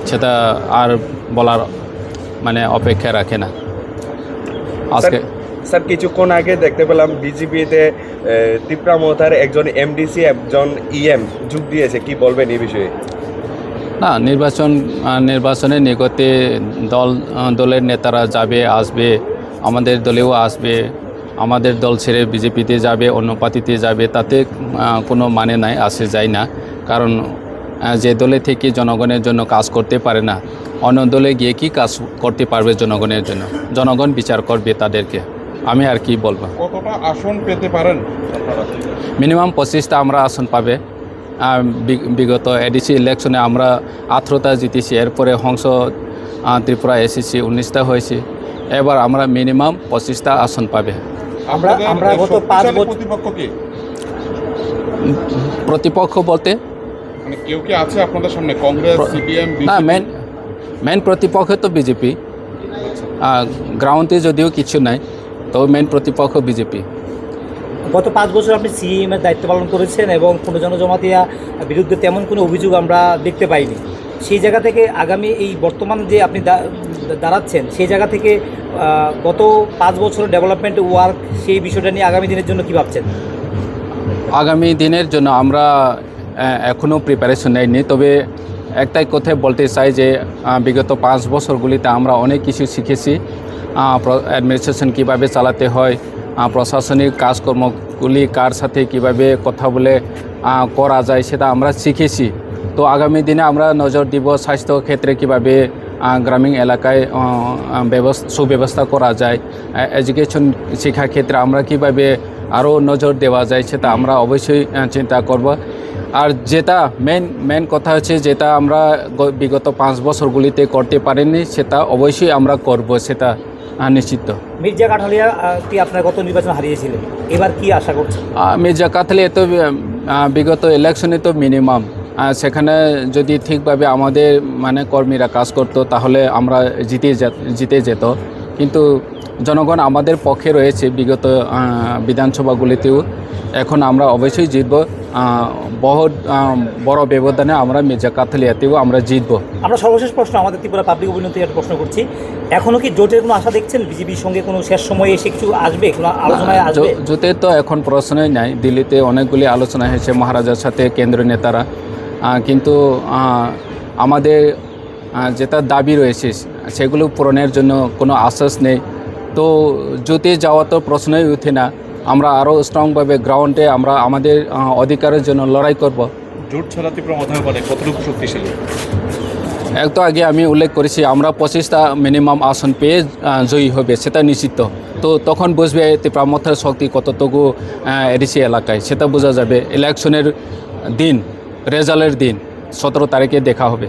সেটা আর বলার মানে অপেক্ষা রাখে না। আজকে স্যার কিছুক্ষণ আগে দেখতে পেলাম বিজেপিতে তিপ্রামথার একজন এমডিসি একজন ইএম যোগ দিয়েছে, কি বলবেন এই বিষয়ে? না, নির্বাচনের নিকটে দলের নেতারা যাবে আসবে, আমাদের দলেও আসবে, আমাদের দল ছেড়ে বিজেপিতে যাবে, অন্য পার্টিতে যাবে, তাতে কোনো মানে নাই, আসে যায় না। কারণ যে দলে থেকে জনগণের জন্য কাজ করতে পারে না, অন্য দলে গিয়ে কি কাজ করতে পারবে জনগণের জন্য? জনগণ বিচার করবে তাদেরকে। আমি আর কি বলবো। কতটা আসন পেতে পারেন আপনারা? মিনিমাম 25টা আমরা আসন পাবে। বিগত এডিসি ইলেকশনে আমরা 18টা জিতেছি, এরপরে হংস ত্রিপুরা এসেছি 19টা হয়েছি। এবার আমরা মিনিমাম 25টা আসন পাবে। আমরা গত 5 বছর প্রতিপক্ষ কি? প্রতিপক্ষ বলতে মানে কেউ কি আছে আপনাদের সামনে? কংগ্রেস, সিপিএম? না, মেন প্রতিপক্ষ তো বিজেপি। গ্রাউন্ডে যদিও কিছু নাই, তো মেন প্রতিপক্ষ বিজেপি। গত 5 বছর আপনি সিএম এর দায়িত্ব পালন করেছেন এবং কোনো জনজমাতিয়া বিরুদ্ধে তেমন কোনো অভিযোগ আমরা দেখতে পাইনি। সেই জায়গা থেকে আগামী এই বর্তমান যে আপনি দাঁড়াচ্ছেন, সেই জায়গা থেকে গত 5 বছরের ডেভেলপমেন্ট ওয়ার্ক, সেই বিষয়টা নিয়ে আগামী দিনের জন্য কী ভাবছেন? আগামী দিনের জন্য আমরা এখনও প্রিপারেশন নেইনি, তবে একটাই কথা বলতে চাই যে বিগত 5 বছরগুলিতে আমরা অনেক কিছু শিখেছি। অ্যাডমিনিস্ট্রেশন কীভাবে চালাতে হয়, প্রশাসনিক কাজকর্মগুলি কার সাথে কিভাবে কথা বলে করা যায়, সেটা আমরা শিখেছি। তো আগামী দিনে আমরা নজর দিব স্বাস্থ্য ক্ষেত্রে কীভাবে গ্রামীণ এলাকায় সুব্যবস্থা করা যায়, এডুকেশন শিক্ষা ক্ষেত্রে আমরা কীভাবে আরও নজর দেওয়া যায়, সেটা আমরা অবশ্যই চিন্তা করব। আর যেটা মেন কথা হচ্ছে, যেটা আমরা বিগত 5 বছরগুলিতে করতে পারিনি, সেটা অবশ্যই আমরা করব, সেটা নিশ্চিত। মির্জা কাঠালিয়া কি আপনার গত নির্বাচন হারিয়েছিলেন, এবার কি আশা করছেন? মির্জা কাঠালিয়া তো বিগত ইলেকশনে তো মিনিমাম, সেখানে যদি ঠিকভাবে আমাদের মানে কর্মীরা কাজ করতো তাহলে আমরা জিতে যেত। কিন্তু জনগণ আমাদের পক্ষে রয়েছে বিগত বিধানসভাগুলিতেও। এখন আমরা অবশ্যই জিতব, বহুত বড় ব্যবধানে আমরা মির্জা কাঠালিয়াতেও আমরা জিতব। আমরা সর্বশেষ প্রশ্ন আমাদের ত্রিপুরা পাবলিক অভিনন্দন থেকে একটা প্রশ্ন করছি, এখনও কি জোটের কোনো আশা দেখছেন? বিজেপির সঙ্গে কোনো শেষ সময়ে এসে কিছু আসবে, কোনো আলোচনায় আসবে? জোটের তো এখন প্রশ্নই নাই। দিল্লিতে অনেকগুলি আলোচনা হয়েছে মহারাজার সাথে কেন্দ্রীয় নেতারা, কিন্তু আমাদের যেটা দাবি রয়েছে সেগুলো পূরণের জন্য কোনো আশ্বাস নেই। তো জোটে যাওয়া তো প্রশ্নই উঠে না। আমরা আরও স্ট্রংভাবে গ্রাউন্ডে আমরা আমাদের অধিকারের জন্য লড়াই করব। জোট ছাড়া ত্রিপুরা মধ্যে পারে কতটুকু শক্তিশালী? একটু আগে আমি উল্লেখ করেছি, আমরা 25টা মিনিমাম আসন পেয়ে জয়ী হবে, সেটা নিশ্চিত। তো তখন বুঝবে ত্রিপুরামথার শক্তি কতটুকু এডিসি এলাকায়, সেটা বোঝা যাবে। ইলেকশনের দিন, রেজাল্টের দিন 17 তারিখে দেখা হবে।